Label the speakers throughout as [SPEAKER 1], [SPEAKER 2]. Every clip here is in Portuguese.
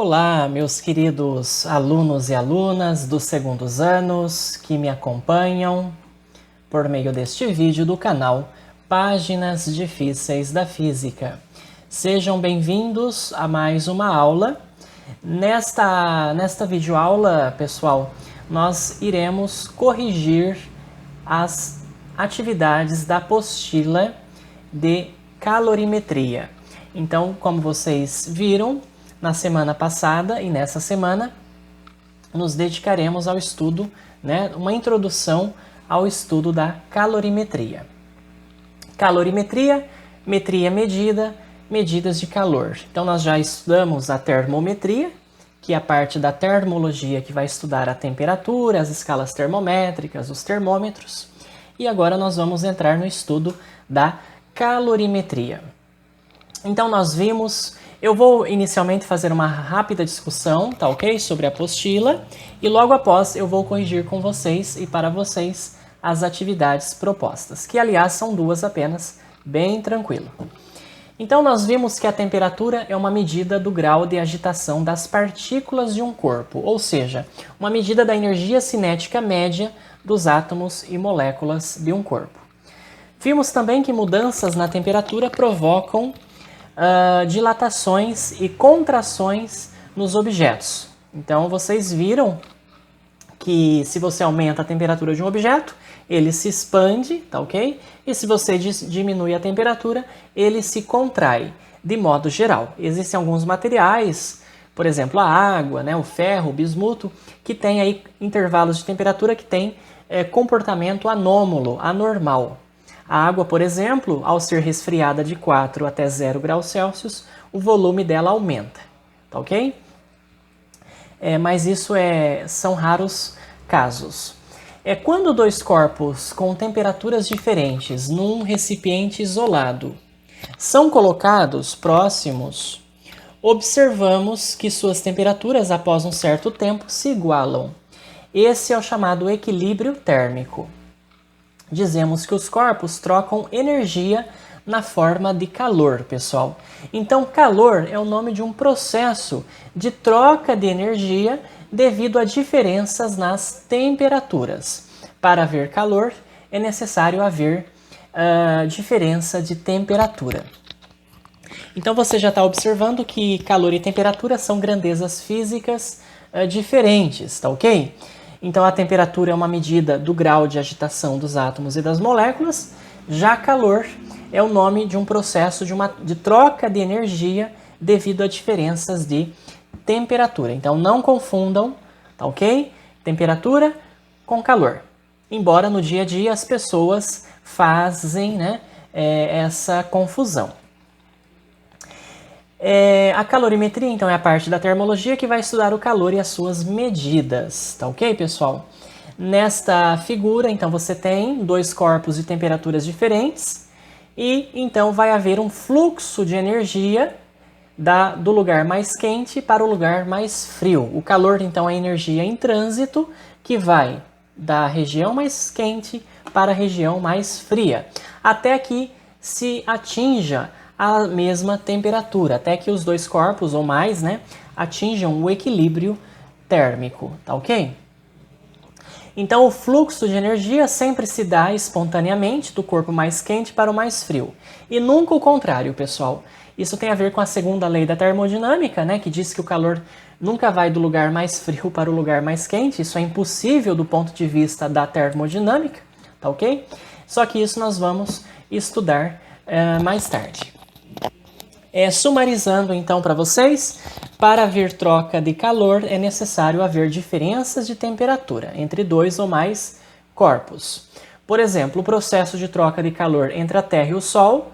[SPEAKER 1] Olá, meus queridos alunos e alunas dos segundos anos que me acompanham por meio deste vídeo do canal Páginas Difíceis da Física. Sejam bem-vindos a mais uma aula. Nesta videoaula, pessoal, nós iremos corrigir as atividades da apostila de calorimetria. Então, como vocês viram, na semana passada e nessa semana, nos dedicaremos ao estudo, uma introdução ao estudo da calorimetria. Calorimetria, metria medida, medidas de calor. Então, nós já estudamos a termometria, que é a parte da termologia que vai estudar a temperatura, as escalas termométricas, os termômetros. E agora nós vamos entrar no estudo da calorimetria. Então, nós vimos... Eu vou inicialmente fazer uma rápida discussão, tá ok? Sobre a apostila e logo após eu vou corrigir com vocês e para vocês as atividades propostas, que aliás são duas apenas, bem tranquilo. Então nós vimos que a temperatura é uma medida do grau de agitação das partículas de um corpo, ou seja, uma medida da energia cinética média dos átomos e moléculas de um corpo. Vimos também que mudanças na temperatura provocam dilatações e contrações nos objetos. Então vocês viram que se você aumenta a temperatura de um objeto, ele se expande, tá ok? E se você diminui a temperatura, ele se contrai, de modo geral. Existem alguns materiais, por exemplo, a água, o ferro, o bismuto, que tem aí intervalos de temperatura que tem comportamento anômalo, anormal. A água, por exemplo, ao ser resfriada de 4 até 0 graus Celsius, o volume dela aumenta, tá ok? Mas isso são raros casos. Quando dois corpos com temperaturas diferentes num recipiente isolado são colocados próximos, observamos que suas temperaturas após um certo tempo se igualam. Esse é o chamado equilíbrio térmico. Dizemos que os corpos trocam energia na forma de calor, pessoal. Então, calor é o nome de um processo de troca de energia devido a diferenças nas temperaturas. Para haver calor, é necessário haver diferença de temperatura. Então, você já está observando que calor e temperatura são grandezas físicas diferentes, tá ok? Então, a temperatura é uma medida do grau de agitação dos átomos e das moléculas, já calor é o nome de um processo de troca de energia devido a diferenças de temperatura. Então, não confundam, tá ok? Temperatura com calor. Embora no dia a dia as pessoas fazem essa confusão. A calorimetria, então, é a parte da termologia que vai estudar o calor e as suas medidas, tá ok, pessoal? Nesta figura, então, você tem dois corpos de temperaturas diferentes e, então, vai haver um fluxo de energia do lugar mais quente para o lugar mais frio. O calor, então, é a energia em trânsito que vai da região mais quente para a região mais fria, até que se atinja a mesma temperatura, até que os dois corpos ou mais, atinjam o equilíbrio térmico, tá ok? Então, o fluxo de energia sempre se dá espontaneamente do corpo mais quente para o mais frio. E nunca o contrário, pessoal. Isso tem a ver com a segunda lei da termodinâmica, que diz que o calor nunca vai do lugar mais frio para o lugar mais quente. Isso é impossível do ponto de vista da termodinâmica, tá ok? Só que isso nós vamos estudar mais tarde. Sumarizando então para vocês, para haver troca de calor é necessário haver diferenças de temperatura entre dois ou mais corpos. Por exemplo, o processo de troca de calor entre a Terra e o Sol,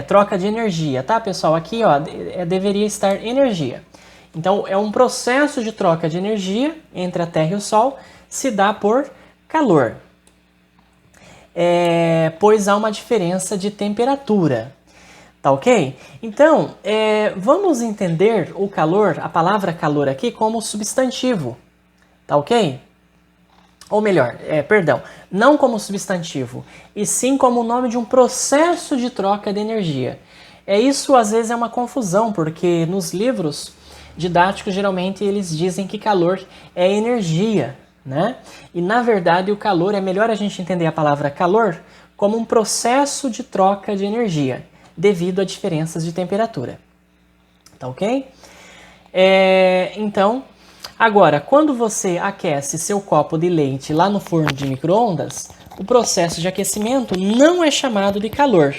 [SPEAKER 1] troca de energia, tá pessoal? Aqui deveria estar energia. Então é um processo de troca de energia entre a Terra e o Sol, se dá por calor, pois há uma diferença de temperatura. Tá ok? Então, vamos entender o calor, a palavra calor aqui, como substantivo. Tá ok? Ou melhor, não como substantivo, e sim como o nome de um processo de troca de energia. Isso às vezes é uma confusão, porque nos livros didáticos, geralmente eles dizem que calor é energia, né? E na verdade o calor, é melhor a gente entender a palavra calor como um processo de troca de energia, devido a diferenças de temperatura. Tá ok? Então, agora, quando você aquece seu copo de leite lá no forno de micro-ondas, o processo de aquecimento não é chamado de calor,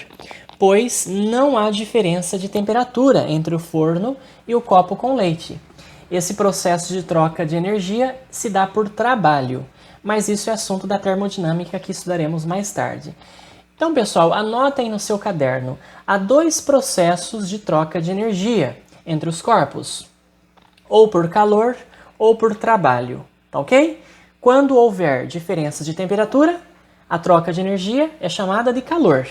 [SPEAKER 1] pois não há diferença de temperatura entre o forno e o copo com leite. Esse processo de troca de energia se dá por trabalho, mas isso é assunto da termodinâmica que estudaremos mais tarde. Então, pessoal, anota aí no seu caderno. Há dois processos de troca de energia entre os corpos, ou por calor ou por trabalho, tá ok? Quando houver diferença de temperatura, a troca de energia é chamada de calor,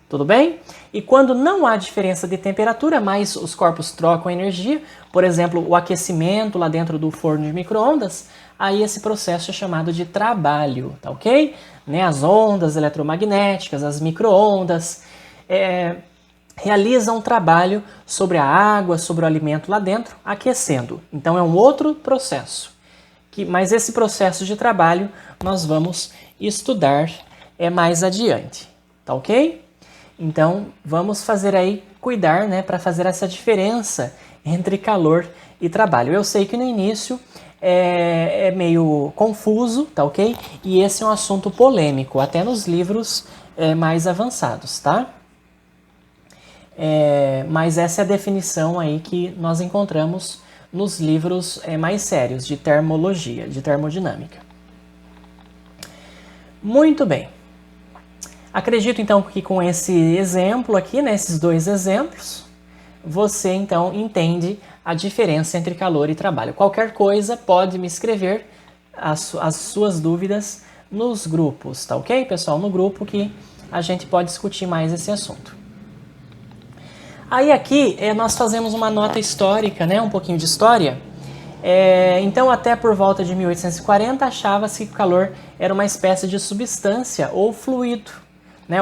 [SPEAKER 1] tudo bem? E quando não há diferença de temperatura, mas os corpos trocam energia, por exemplo, o aquecimento lá dentro do forno de micro-ondas, aí esse processo é chamado de trabalho, tá ok? Né? As ondas eletromagnéticas, as micro-ondas, realizam um trabalho sobre a água, sobre o alimento lá dentro, aquecendo. Então é um outro processo. Mas esse processo de trabalho nós vamos estudar mais adiante, tá ok? Então vamos fazer aí, cuidar, né, para fazer essa diferença entre calor e trabalho. Eu sei que no início é meio confuso, tá ok? E esse é um assunto polêmico, até nos livros mais avançados, tá? Mas essa é a definição aí que nós encontramos nos livros mais sérios de termologia, de termodinâmica. Muito bem. Acredito então que com esse exemplo aqui, né, esses dois exemplos, você então entende a diferença entre calor e trabalho. Qualquer coisa pode me escrever as suas dúvidas nos grupos, tá ok, pessoal? No grupo que a gente pode discutir mais esse assunto. Aí aqui nós fazemos uma nota histórica, né, um pouquinho de história. Então até por volta de 1840 achava-se que o calor era uma espécie de substância ou fluido, né,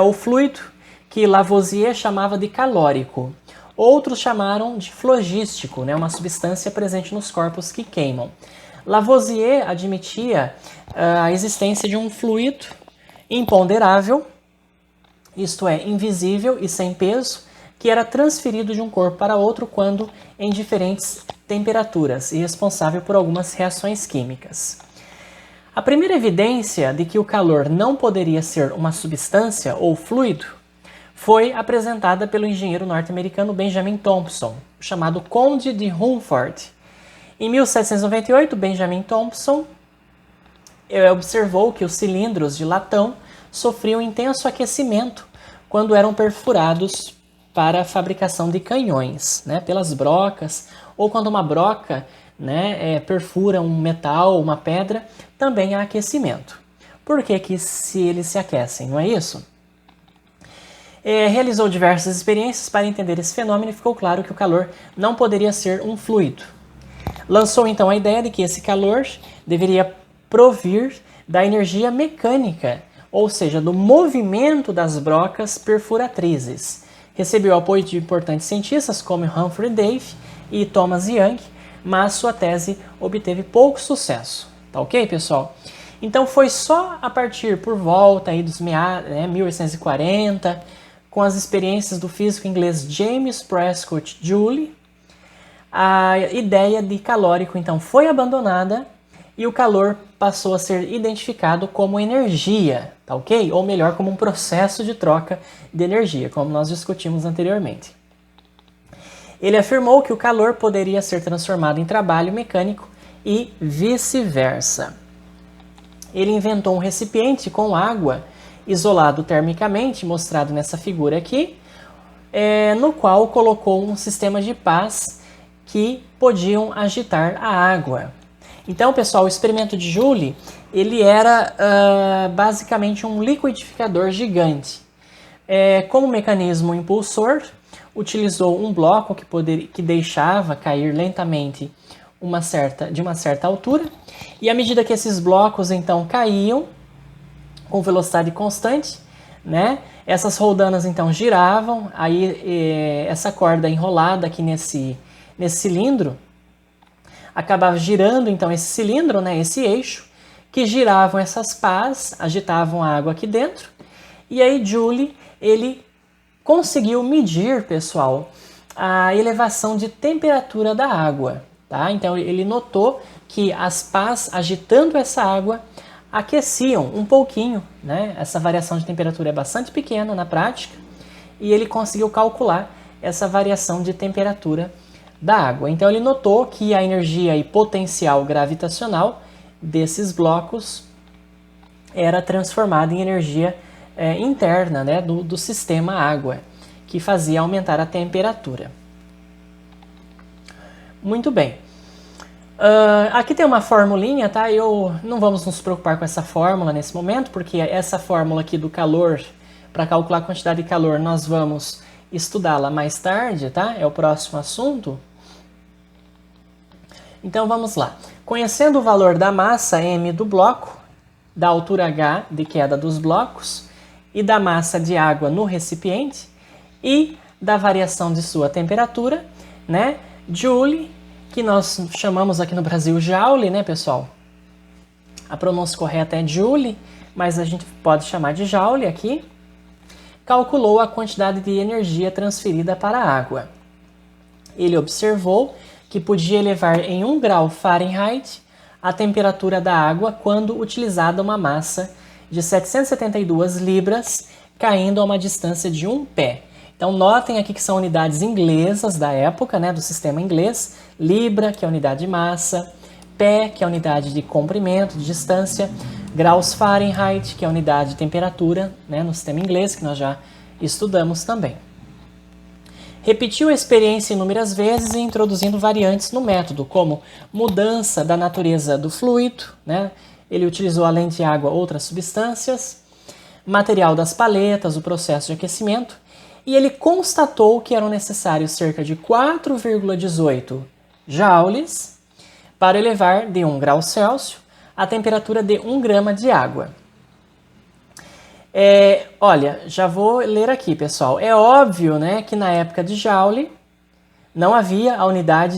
[SPEAKER 1] que Lavoisier chamava de calórico. Outros chamaram de flogístico, né, uma substância presente nos corpos que queimam. Lavoisier admitia a existência de um fluido imponderável, isto é, invisível e sem peso, que era transferido de um corpo para outro quando em diferentes temperaturas e responsável por algumas reações químicas. A primeira evidência de que o calor não poderia ser uma substância ou fluido foi apresentada pelo engenheiro norte-americano Benjamin Thompson, chamado Conde de Rumford. Em 1798, Benjamin Thompson observou que os cilindros de latão sofriam intenso aquecimento quando eram perfurados para a fabricação de canhões, né, pelas brocas, ou quando uma broca, né, perfura um metal, uma pedra, também há aquecimento. Por que eles se aquecem, não é isso? Realizou diversas experiências para entender esse fenômeno e ficou claro que o calor não poderia ser um fluido. Lançou então a ideia de que esse calor deveria provir da energia mecânica, ou seja, do movimento das brocas perfuratrizes. Recebeu apoio de importantes cientistas como Humphrey Davy e Thomas Young, mas sua tese obteve pouco sucesso. Tá ok, pessoal? Então foi só a partir por volta aí dos 1840, com as experiências do físico inglês James Prescott Joule, a ideia de calórico então foi abandonada e o calor passou a ser identificado como energia, tá ok? Ou melhor, como um processo de troca de energia, como nós discutimos anteriormente. Ele afirmou que o calor poderia ser transformado em trabalho mecânico e vice-versa. Ele inventou um recipiente com água isolado termicamente, mostrado nessa figura aqui, no qual colocou um sistema de pás que podiam agitar a água. Então, pessoal, o experimento de Joule, ele era basicamente um liquidificador gigante. Como mecanismo impulsor, utilizou um bloco que deixava cair lentamente de uma certa altura, e à medida que esses blocos então caíam com velocidade constante, né, essas roldanas então giravam, aí essa corda enrolada aqui nesse cilindro, acabava girando então esse cilindro, né, esse eixo, que giravam essas pás, agitavam a água aqui dentro. E aí Joule, ele conseguiu medir, pessoal, a elevação de temperatura da água, tá? Então ele notou que as pás agitando essa água aqueciam um pouquinho, né? Essa variação de temperatura é bastante pequena na prática, e ele conseguiu calcular essa variação de temperatura da água. Então ele notou que a energia e potencial gravitacional desses blocos era transformada em energia interna, né, do sistema água, que fazia aumentar a temperatura. Muito bem. Aqui tem uma formulinha, tá? Não vamos nos preocupar com essa fórmula nesse momento, porque essa fórmula aqui do calor, para calcular a quantidade de calor, nós vamos estudá-la mais tarde, tá? É o próximo assunto. Então vamos lá. Conhecendo o valor da massa m do bloco, da altura h de queda dos blocos e da massa de água no recipiente e da variação de sua temperatura, né? Joule, que nós chamamos aqui no Brasil Joule, né, pessoal? A pronúncia correta é Joule, mas a gente pode chamar de Joule aqui. Calculou a quantidade de energia transferida para a água. Ele observou que podia elevar em 1 grau Fahrenheit a temperatura da água quando utilizada uma massa de 772 libras, caindo a uma distância de 1 pé. Então notem aqui que são unidades inglesas da época, né, do sistema inglês. Libra, que é a unidade de massa, pé, que é a unidade de comprimento, de distância, graus Fahrenheit, que é a unidade de temperatura, né, no sistema inglês, que nós já estudamos também. Repetiu a experiência inúmeras vezes, introduzindo variantes no método, como mudança da natureza do fluido, né? Ele utilizou, além de água, outras substâncias, material das paletas, o processo de aquecimento, e ele constatou que eram necessários cerca de 4,18 joules para elevar de 1 grau Celsius a temperatura de 1 grama de água. Olha, já vou ler aqui, pessoal. É óbvio, né, que na época de Joule não havia a unidade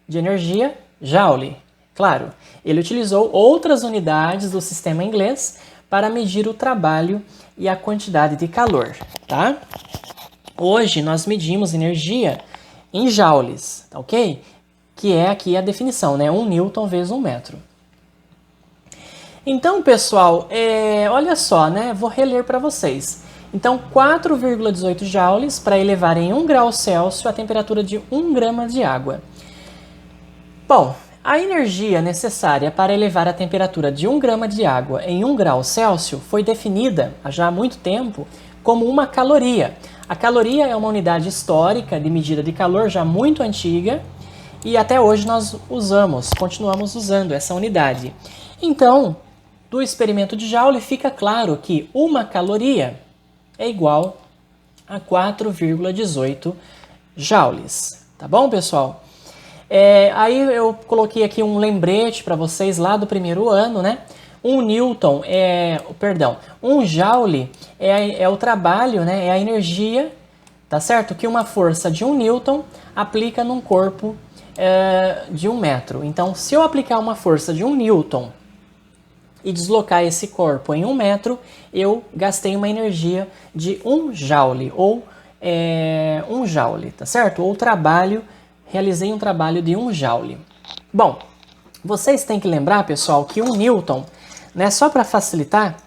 [SPEAKER 1] de energia Joule. Claro, ele utilizou outras unidades do sistema inglês para medir o trabalho e a quantidade de calor, tá? Hoje nós medimos energia em joules, tá ok? Que é aqui a definição, né? 1 newton vezes 1 metro. Então, pessoal, olha só, né? Vou reler para vocês. Então, 4,18 joules para elevar em 1 grau Celsius a temperatura de 1 grama de água. Bom, a energia necessária para elevar a temperatura de 1 grama de água em 1 grau Celsius foi definida, há já muito tempo, como uma caloria. A caloria é uma unidade histórica de medida de calor já muito antiga e até hoje nós continuamos usando essa unidade. Então, do experimento de Joule fica claro que uma caloria é igual a 4,18 joules. Tá bom, pessoal? Aí eu coloquei aqui um lembrete para vocês lá do primeiro ano, né? 1 joule é o trabalho, né? É a energia, tá certo? Que uma força de 1 newton aplica num corpo de 1 metro. Então, se eu aplicar uma força de 1 newton e deslocar esse corpo em 1 metro, eu gastei uma energia de 1 joule, ou 1 joule, tá certo? Ou realizei um trabalho de 1 joule. Bom, vocês têm que lembrar, pessoal, que 1 newton, né, só para facilitar,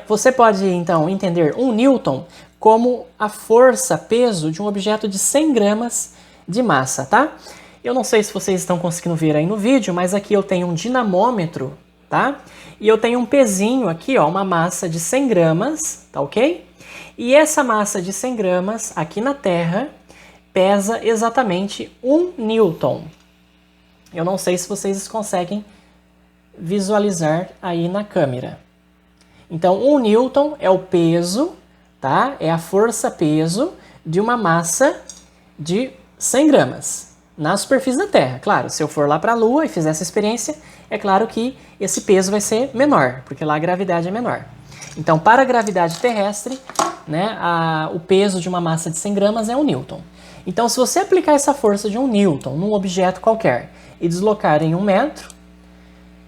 [SPEAKER 1] você pode, então, entender 1 newton como a força, peso de um objeto de 100 gramas de massa, tá? Eu não sei se vocês estão conseguindo ver aí no vídeo, mas aqui eu tenho um dinamômetro, tá? E eu tenho um pezinho aqui, ó, uma massa de 100 gramas, tá ok? E essa massa de 100 gramas aqui na Terra pesa exatamente 1 newton. Eu não sei se vocês conseguem visualizar aí na câmera. Então, 1 newton é o peso, tá? É a força-peso de uma massa de 100 gramas na superfície da Terra. Claro, se eu for lá para a Lua e fizer essa experiência, é claro que esse peso vai ser menor, porque lá a gravidade é menor. Então, para a gravidade terrestre, né, o peso de uma massa de 100 gramas é 1 newton. Então, se você aplicar essa força de 1 newton num objeto qualquer e deslocar em 1 metro,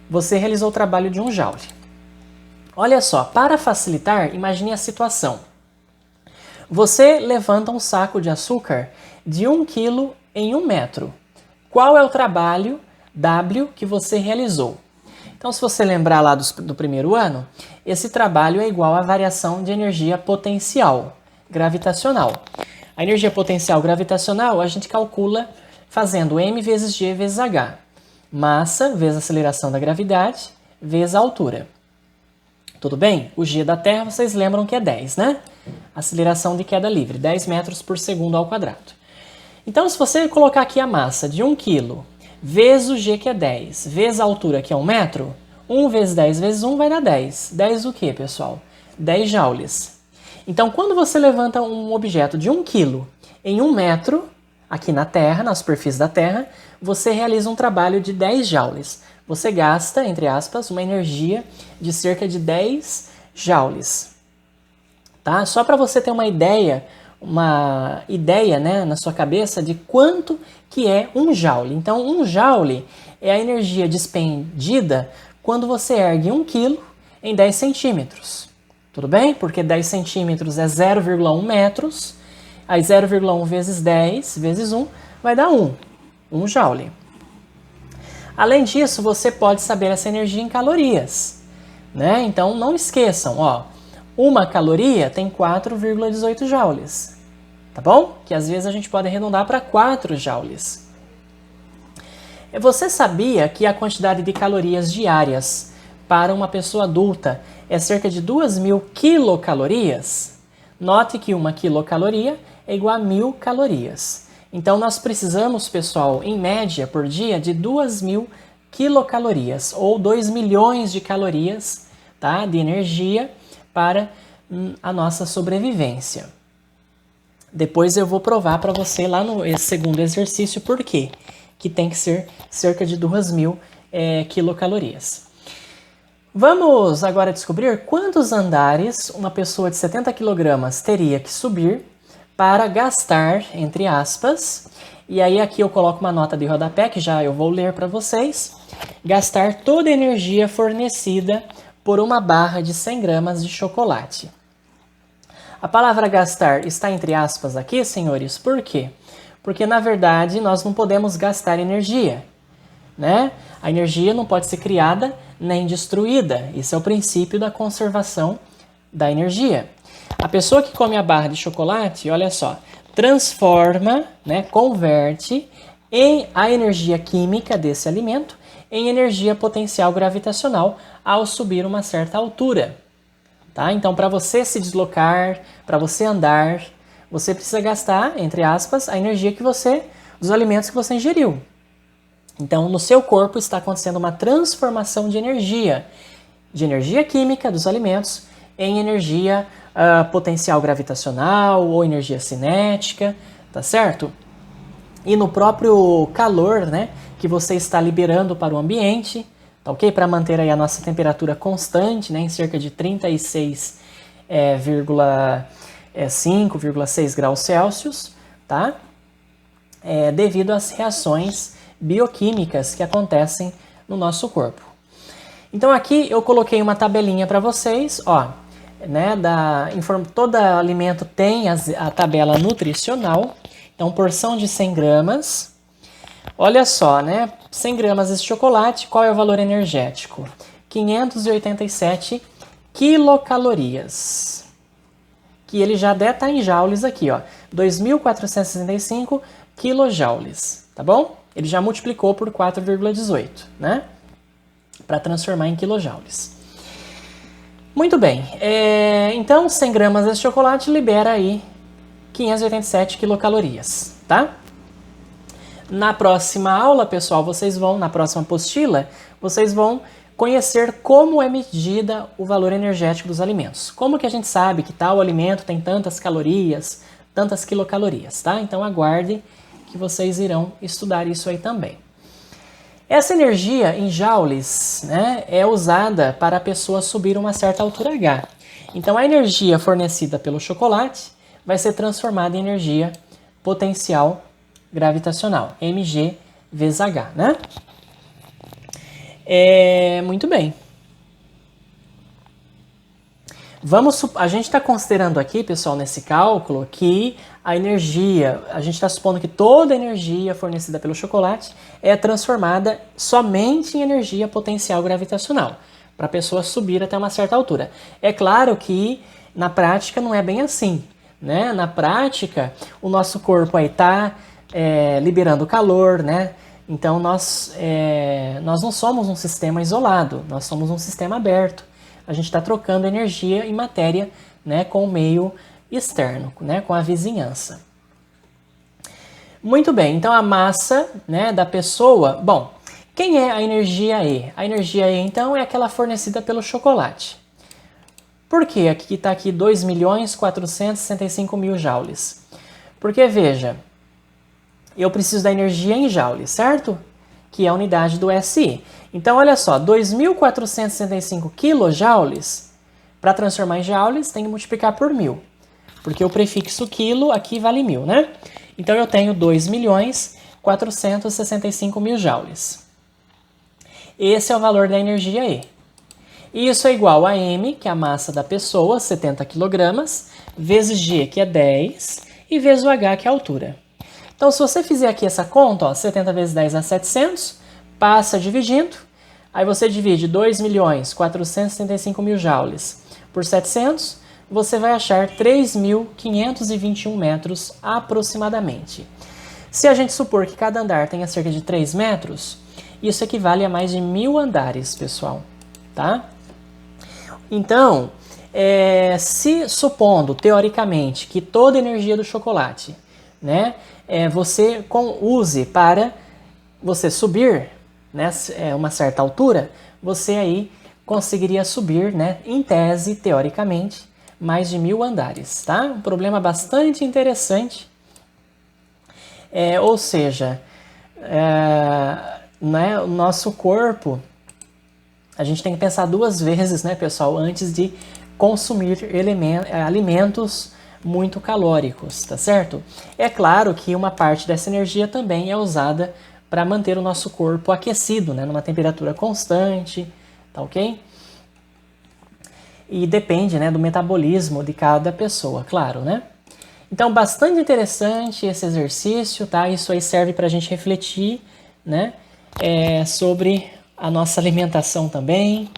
[SPEAKER 1] você realizou o trabalho de 1 joule. Olha só, para facilitar, imagine a situação. Você levanta um saco de açúcar de 1 kg em 1 metro. Qual é o trabalho W que você realizou? Então, se você lembrar lá do primeiro ano, esse trabalho é igual à variação de energia potencial gravitacional. A energia potencial gravitacional a gente calcula fazendo m vezes g vezes h. Massa vezes aceleração da gravidade vezes a altura. Tudo bem? O g da Terra vocês lembram que é 10, né? Aceleração de queda livre, 10 metros por segundo ao quadrado. Então, se você colocar aqui a massa de 1 kg vezes o g, que é 10, vezes a altura, que é 1 metro, 1 vezes 10 vezes 1 vai dar 10. 10 o quê, pessoal? 10 joules. Então, quando você levanta um objeto de 1 kg em 1 metro, aqui na Terra, na superfície da Terra, você realiza um trabalho de 10 joules. Você gasta, entre aspas, uma energia de cerca de 10 joules. Tá? Só para você ter uma ideia, né, na sua cabeça de quanto que é 1 joule. Então, 1 joule é a energia despendida quando você ergue 1 kg em 10 centímetros. Tudo bem? Porque 10 centímetros é 0,1 metros. Aí 0,1 vezes 10 vezes 1 vai dar 1 joule. Além disso, você pode saber essa energia em calorias, né? Então, não esqueçam, ó, uma caloria tem 4,18 joules, tá bom? Que às vezes a gente pode arredondar para 4 joules. Você sabia que a quantidade de calorias diárias para uma pessoa adulta é cerca de 2.000 quilocalorias? Note que uma quilocaloria é igual a 1.000 calorias. Então, nós precisamos, pessoal, em média, por dia, de 2.000 quilocalorias, ou 2 milhões de calorias, tá, de energia para a nossa sobrevivência. Depois eu vou provar para você lá no segundo exercício por quê, que tem que ser cerca de 2.000 quilocalorias. Vamos agora descobrir quantos andares uma pessoa de 70 kg teria que subir para gastar, entre aspas, e aí aqui eu coloco uma nota de rodapé, que já eu vou ler para vocês, gastar toda a energia fornecida por uma barra de 100 gramas de chocolate. A palavra gastar está entre aspas aqui, senhores, por quê? Porque, na verdade, nós não podemos gastar energia, né? A energia não pode ser criada nem destruída. Esse é o princípio da conservação da energia. A pessoa que come a barra de chocolate, olha só, transforma, né, converte a energia química desse alimento em energia potencial gravitacional ao subir uma certa altura. Tá? Então, para você se deslocar, para você andar, você precisa gastar, entre aspas, a energia dos alimentos que você ingeriu. Então, no seu corpo está acontecendo uma transformação de energia química dos alimentos em energia potencial gravitacional ou energia cinética, tá certo? E no próprio calor, né, que você está liberando para o ambiente, tá ok? Para manter aí a nossa temperatura constante, né, em cerca de 36,5,6 graus Celsius, tá? Devido às reações bioquímicas que acontecem no nosso corpo. Então aqui eu coloquei uma tabelinha para vocês, ó, né, todo alimento tem a tabela nutricional. Então, porção de 100 gramas, olha só, né, 100 gramas de chocolate, qual é o valor energético? 587 quilocalorias, que ele já deve estar em joules aqui, ó, 2.465 quilojoules, tá bom? Ele já multiplicou por 4,18, né, para transformar em quilojoules. Muito bem, então 100 gramas de chocolate libera aí 587 quilocalorias, tá? Na próxima aula, pessoal, na próxima apostila, vocês vão conhecer como é medida o valor energético dos alimentos. Como que a gente sabe que tal alimento tem tantas calorias, tantas quilocalorias, tá? Então aguarde que vocês irão estudar isso aí também. Essa energia em joules, né, é usada para a pessoa subir uma certa altura H. Então a energia fornecida pelo chocolate vai ser transformada em energia potencial gravitacional, mg vezes h, né? Muito bem. A gente está considerando aqui, pessoal, nesse cálculo, que a energia, a gente está supondo que toda a energia fornecida pelo chocolate é transformada somente em energia potencial gravitacional, para a pessoa subir até uma certa altura. É claro que na prática não é bem assim, né? Na prática, o nosso corpo aí está liberando calor, né? Então nós não somos um sistema isolado, nós somos um sistema aberto. A gente está trocando energia e matéria, né, com o meio externo, né, com a vizinhança. Muito bem, então a massa, né, da pessoa... Bom, quem é a energia E? A energia E, então, é aquela fornecida pelo chocolate. Por quê? Aqui está 2.465.000 joules. Porque, veja, eu preciso da energia em joules, certo? Que é a unidade do SI. Então, olha só, 2.465 kJ, para transformar em joules, tem que multiplicar por 1.000. Porque o prefixo quilo aqui vale 1.000, né? Então, eu tenho 2.465.000 joules. Esse é o valor da energia E. Isso é igual a M, que é a massa da pessoa, 70 kg, vezes G, que é 10, e vezes o H, que é a altura. Então, se você fizer aqui essa conta, ó, 70 vezes 10 dá 700, passa dividindo, aí você divide 2.465.000 joules por 700, você vai achar 3.521 metros aproximadamente. Se a gente supor que cada andar tenha cerca de 3 metros, isso equivale a mais de 1.000 andares, pessoal, tá? Então, se supondo, teoricamente, que toda a energia do chocolate, né, você use para você subir, né, uma certa altura, você aí conseguiria subir, né, em tese, teoricamente, mais de 1.000 andares, tá? Um problema bastante interessante. Ou seja, né, o nosso corpo, a gente tem que pensar 2 vezes, né, pessoal, antes de consumir alimentos muito calóricos, tá certo? É claro que uma parte dessa energia também é usada para manter o nosso corpo aquecido, né, numa temperatura constante, tá ok? E depende, né, do metabolismo de cada pessoa, claro, né? Então, bastante interessante esse exercício, tá? Isso aí serve para a gente refletir, né, sobre a nossa alimentação também,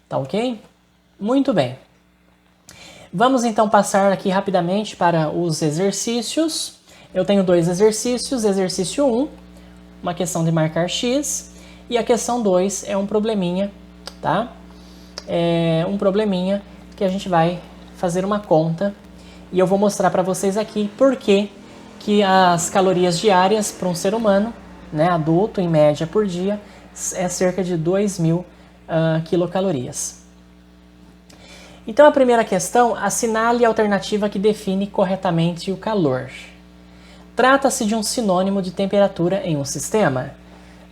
[SPEAKER 1] tá ok? Muito bem. Vamos então passar aqui rapidamente para os exercícios. Eu tenho 2 exercícios. Exercício 1, uma questão de marcar X, e a questão 2 é um probleminha, tá? Um probleminha que a gente vai fazer uma conta e eu vou mostrar para vocês aqui por que as calorias diárias para um ser humano, né, adulto, em média por dia, é cerca de 2.000 quilocalorias. Então, a primeira questão, assinale a alternativa que define corretamente o calor. Trata-se de um sinônimo de temperatura em um sistema?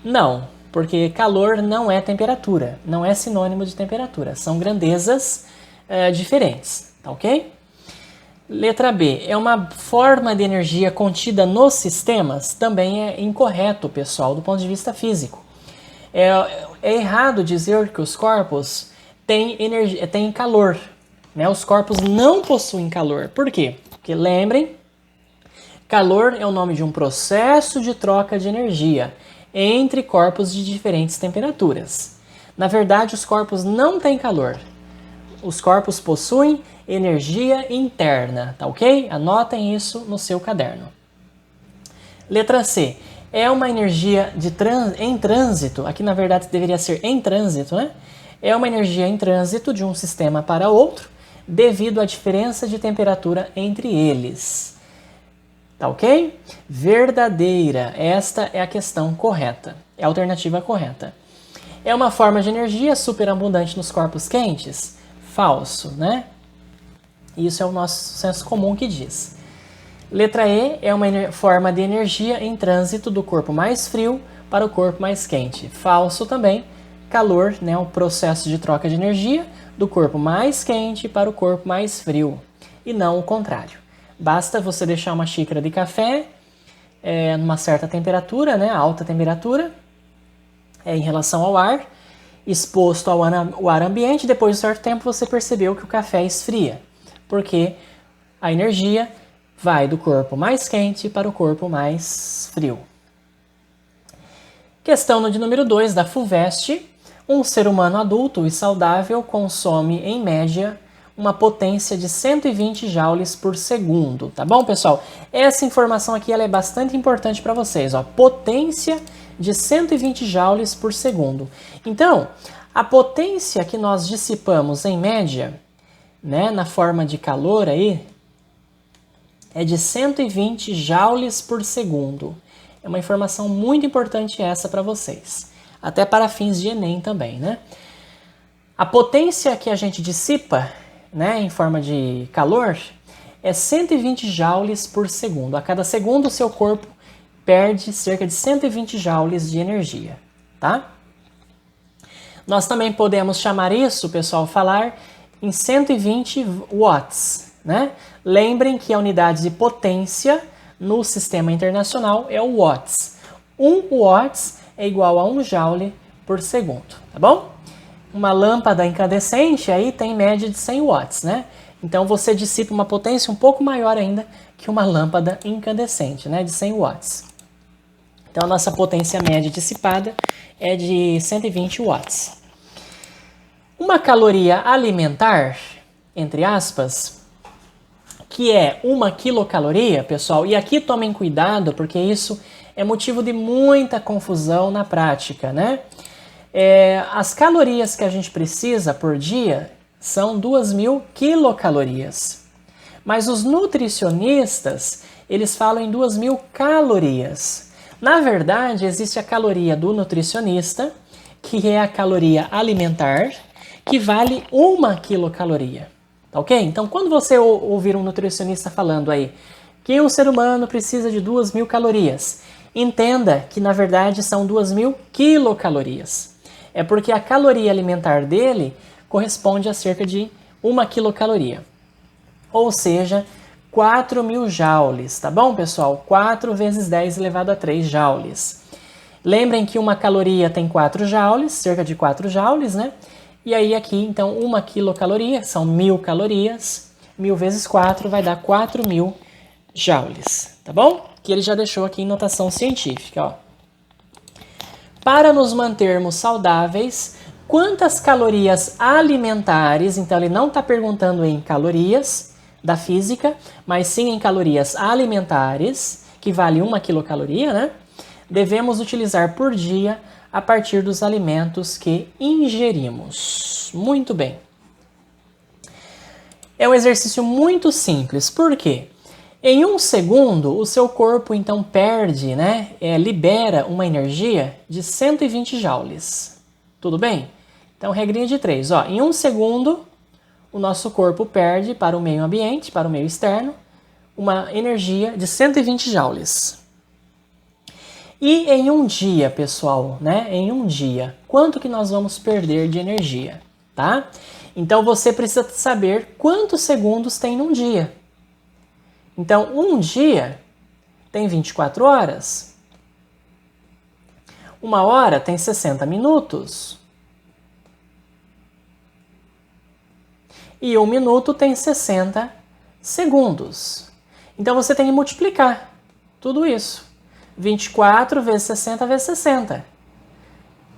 [SPEAKER 1] Não, porque calor não é temperatura, não é sinônimo de temperatura, são grandezas diferentes, tá ok? Letra B, é uma forma de energia contida nos sistemas? Também é incorreto, pessoal, do ponto de vista físico. É errado dizer que os corpos têm calor, né? Os corpos não possuem calor. Por quê? Porque lembrem, calor é o nome de um processo de troca de energia entre corpos de diferentes temperaturas. Na verdade, os corpos não têm calor. Os corpos possuem energia interna, tá ok? Anotem isso no seu caderno. Letra C. É uma energia em trânsito, aqui na verdade deveria ser em trânsito, né? É uma energia em trânsito de um sistema para outro, devido à diferença de temperatura entre eles. Tá ok? Verdadeira. Esta é a questão correta. É a alternativa correta. É uma forma de energia superabundante nos corpos quentes? Falso, né? Isso é o nosso senso comum que diz. Letra E é uma forma de energia em trânsito do corpo mais frio para o corpo mais quente. Falso também. calor, né, o processo de troca de energia do corpo mais quente para o corpo mais frio, e não o contrário. Basta você deixar uma xícara de café numa certa temperatura, né, alta temperatura, em relação ao ar, exposto ao ar ambiente, depois de um certo tempo você percebeu que o café esfria, porque a energia vai do corpo mais quente para o corpo mais frio. Questão de número 2 da FUVEST. Um ser humano adulto e saudável consome, em média, uma potência de 120 joules por segundo. Tá bom, pessoal? Essa informação aqui ela é bastante importante para vocês. Ó. Potência de 120 joules por segundo. Então, a potência que nós dissipamos, em média, né, na forma de calor aí, é de 120 joules por segundo. É uma informação muito importante essa para vocês. Até para fins de Enem também, né? A potência que a gente dissipa, né, em forma de calor, é 120 joules por segundo. A cada segundo, o seu corpo perde cerca de 120 joules de energia, tá? Nós também podemos chamar isso, pessoal, falar em 120 watts, né? Lembrem que a unidade de potência no sistema internacional é o watts. 1 watts é igual a 1 joule por segundo, tá bom? Uma lâmpada incandescente aí tem média de 100 watts, né? Então você dissipa uma potência um pouco maior ainda que uma lâmpada incandescente, né? De 100 watts. Então a nossa potência média dissipada é de 120 watts. Uma caloria alimentar, entre aspas, que é 1 quilocaloria, pessoal, e aqui tomem cuidado porque isso é motivo de muita confusão na prática, né? As calorias que a gente precisa por dia são 2.000 quilocalorias. Mas os nutricionistas, eles falam em 2.000 calorias. Na verdade, existe a caloria do nutricionista, que é a caloria alimentar, que vale 1 quilocaloria. Tá ok? Então, quando você ouvir um nutricionista falando aí que o ser humano precisa de 2.000 calorias, entenda que, na verdade, são 2.000 quilocalorias. É porque a caloria alimentar dele corresponde a cerca de 1 quilocaloria. Ou seja, 4.000 joules, tá bom, pessoal? 4 vezes 10 elevado a 3 joules. Lembrem que uma caloria tem 4 joules, cerca de 4 joules, né? E aí aqui, então, 1 quilocaloria, são 1.000 calorias, 1.000 vezes 4 vai dar 4.000 joules, tá bom? Que ele já deixou aqui em notação científica, ó. Para nos mantermos saudáveis, quantas calorias alimentares, então ele não está perguntando em calorias da física, mas sim em calorias alimentares, que vale 1 quilocaloria, né? Devemos utilizar por dia a partir dos alimentos que ingerimos. Muito bem. É um exercício muito simples. Por quê? Em 1 segundo, o seu corpo então perde, né? Libera uma energia de 120 joules. Tudo bem? Então, regrinha de 3. Ó, em 1 segundo, o nosso corpo perde para o meio ambiente, para o meio externo, uma energia de 120 joules. E em um dia, pessoal, né? Em um dia, quanto que nós vamos perder de energia, tá? Então você precisa saber quantos segundos tem num dia. Então, um dia tem 24 horas. 1 hora tem 60 minutos. E 1 minuto tem 60 segundos. Então você tem que multiplicar tudo isso. 24 vezes 60 vezes 60.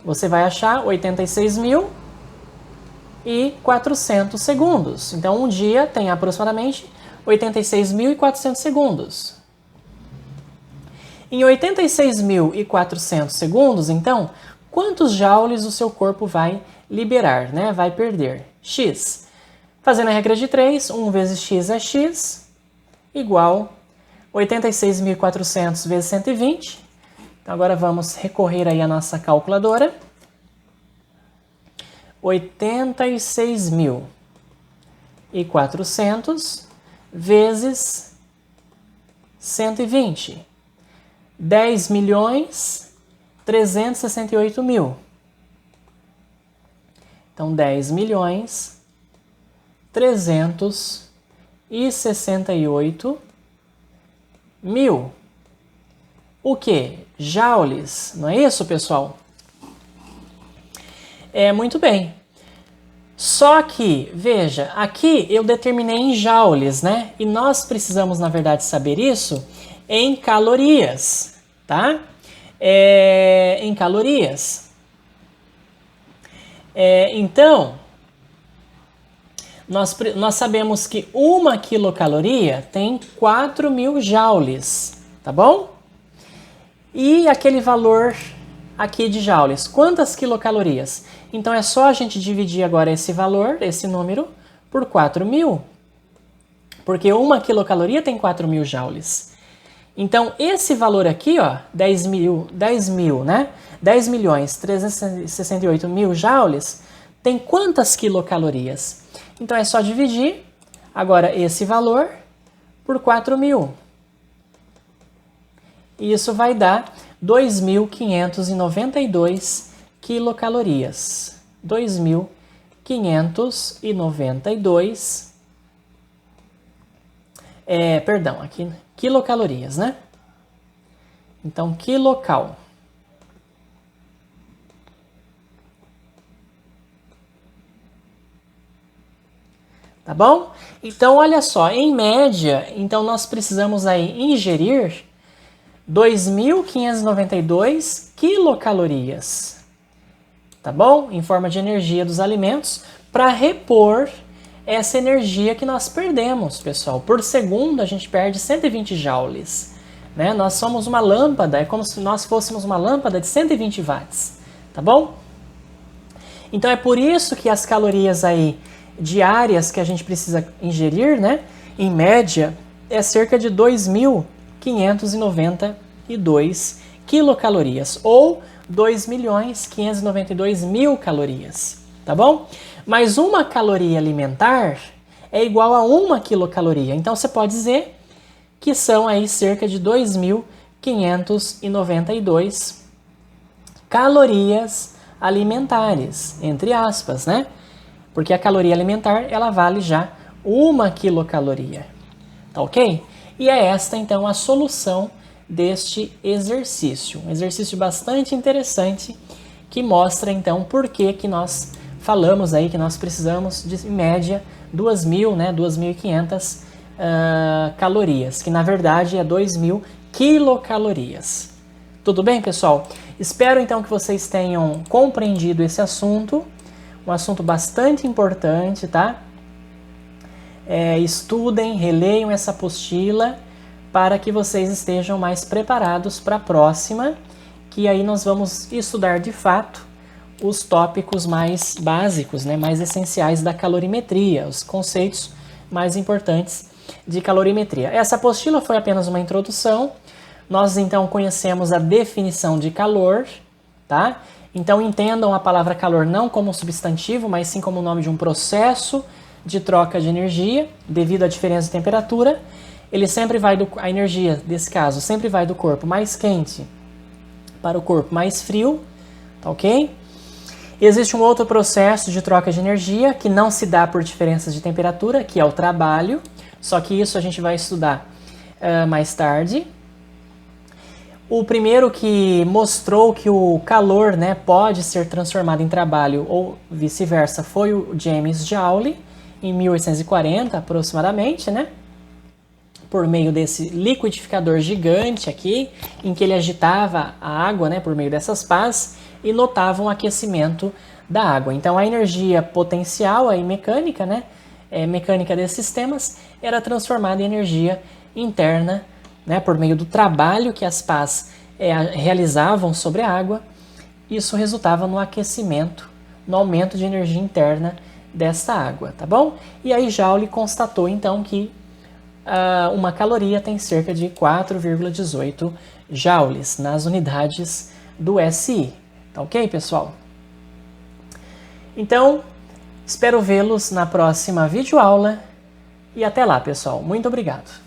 [SPEAKER 1] Você vai achar 86.400 segundos. Então, um dia tem aproximadamente 86.400 segundos. Em 86.400 segundos, então, quantos joules o seu corpo vai liberar, né? Vai perder? X. Fazendo a regra de 3, 1 vezes x é x, igual 86.400 vezes 120. Então, agora vamos recorrer aí à nossa calculadora. 86.400 vezes 120. 10.368.000. Então, 10.368.000. O que? Joules, não é isso, pessoal? Muito bem. Só que, veja, aqui eu determinei em joules, né? E nós precisamos, na verdade, saber isso em calorias, tá? Em calorias. Então, nós sabemos que 1 quilocaloria tem 4.000 joules, tá bom? E aquele valor aqui de joules, quantas quilocalorias? Então é só a gente dividir agora esse valor, esse número, por 4.000. Porque 1 quilocaloria tem 4.000 joules. Então esse valor aqui, ó, 10 mil, né? 10.368.000 joules, tem quantas quilocalorias? Então é só dividir agora esse valor por 4.000. E isso vai dar 2.592 quilocalorias. 2.592, perdão, aqui quilocalorias, né? Então, quilocal. Tá bom? Então, olha só, em média, então nós precisamos aí ingerir 2.592 quilocalorias, tá bom? Em forma de energia dos alimentos, para repor essa energia que nós perdemos, pessoal. Por segundo, a gente perde 120 joules, né? Nós somos uma lâmpada, é como se nós fôssemos uma lâmpada de 120 watts, tá bom? Então, é por isso que as calorias aí diárias que a gente precisa ingerir, né? Em média, é cerca de 2.592 quilocalorias, ou 2.592.000 calorias, tá bom? Mas 1 caloria alimentar é igual a 1 quilocaloria, então você pode dizer que são aí cerca de 2.592 calorias alimentares, entre aspas, né? Porque a caloria alimentar, ela vale já 1 quilocaloria, tá ok? E é esta, então, a solução deste exercício. Um exercício bastante interessante que mostra, então, por que nós falamos aí que nós precisamos de, em média, 2.000, né, 2.500 calorias, que na verdade é 2.000 quilocalorias. Tudo bem, pessoal? Espero, então, que vocês tenham compreendido esse assunto, um assunto bastante importante, tá? Estudem, releiam essa apostila para que vocês estejam mais preparados para a próxima, que aí nós vamos estudar de fato os tópicos mais básicos, né, mais essenciais da calorimetria, os conceitos mais importantes de calorimetria. Essa apostila foi apenas uma introdução. Nós então conhecemos a definição de calor, tá? Então entendam a palavra calor não como substantivo, mas sim como o nome de um processo de troca de energia devido à diferença de temperatura. Ele sempre vai a energia desse caso sempre vai do corpo mais quente para o corpo mais frio, tá ok? Existe um outro processo de troca de energia que não se dá por diferenças de temperatura, que é o trabalho, só que isso a gente vai estudar mais tarde. O primeiro que mostrou que o calor, né, pode ser transformado em trabalho ou vice-versa foi o James Joule, em 1840 aproximadamente, né? Por meio desse liquidificador gigante aqui, em que ele agitava a água, né, por meio dessas pás e notava um aquecimento da água. Então a energia potencial aí mecânica, né, mecânica desses sistemas, era transformada em energia interna, né, por meio do trabalho que as pás realizavam sobre a água. Isso resultava no aquecimento, no aumento de energia interna dessa água, tá bom? E aí Joule constatou então que uma caloria tem cerca de 4,18 joules nas unidades do SI. Tá ok, pessoal? Então, espero vê-los na próxima videoaula e até lá, pessoal. Muito obrigado.